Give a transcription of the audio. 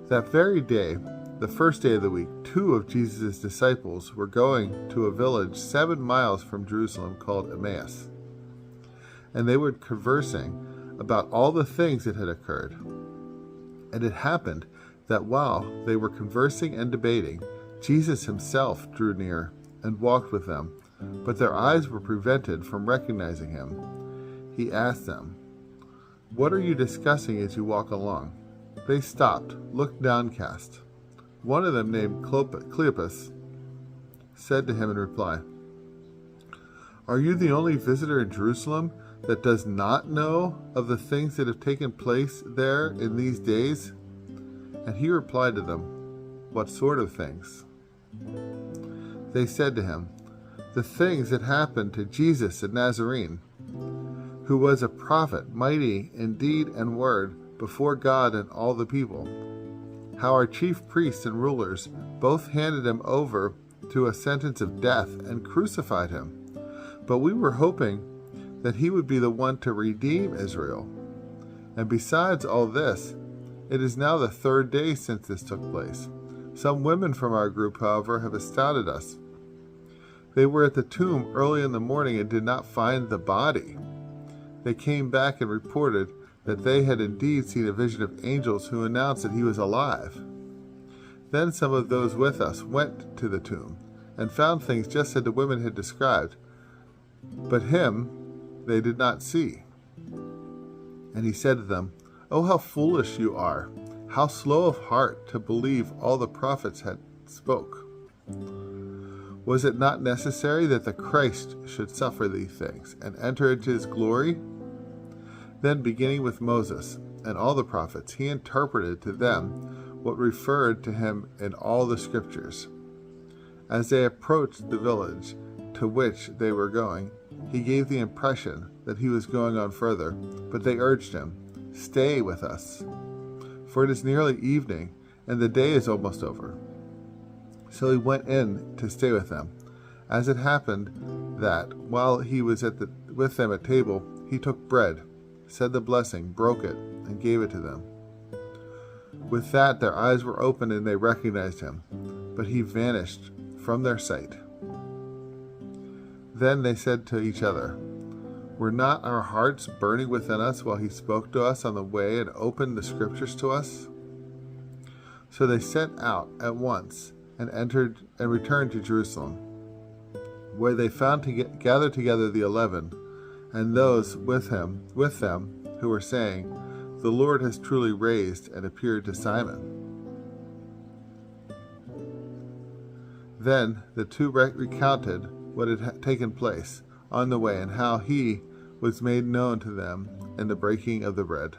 That very day, the first day of the week, two of Jesus' disciples were going to a village 7 miles from Jerusalem called Emmaus, and they were conversing about all the things that had occurred. And it happened that while they were conversing and debating, Jesus himself drew near and walked with them, but their eyes were prevented from recognizing him. He asked them, "What are you discussing as you walk along?" They stopped, looked downcast. One of them, named Cleopas, said to him in reply, "Are you the only visitor in Jerusalem that does not know of the things that have taken place there in these days?" And he replied to them, "What sort of things?" They said to him, "The things that happened to Jesus the Nazarene, who was a prophet, mighty in deed and word before God and all the people. How our chief priests and rulers both handed him over to a sentence of death and crucified him. But we were hoping that he would be the one to redeem Israel. And besides all this, it is now the 3rd day since this took place. Some women from our group, however, have astounded us. They were at the tomb early in the morning and did not find the body. They came back and reported that they had indeed seen a vision of angels who announced that he was alive. Then some of those with us went to the tomb and found things just as the women had described, but him they did not see." And he said to them, "Oh, how foolish you are! How slow of heart to believe all the prophets had spoke! Was it not necessary that the Christ should suffer these things and enter into his glory?" Then, beginning with Moses and all the prophets, he interpreted to them what referred to him in all the scriptures. As they approached the village to which they were going, he gave the impression that he was going on further, but they urged him, "Stay with us, for it is nearly evening, and the day is almost over." So he went in to stay with them. As it happened that, while he was with them at table, he took bread, said the blessing, broke it, and gave it to them. With that their eyes were opened and they recognized him, but he vanished from their sight. Then they said to each other, "Were not our hearts burning within us while he spoke to us on the way and opened the scriptures to us?" So they set out at once and returned to Jerusalem, where they found gathered together the 11 and those with them who were saying, "The Lord has truly raised and appeared to Simon." Then the two recounted what had taken place on the way and how he was made known to them in the breaking of the bread.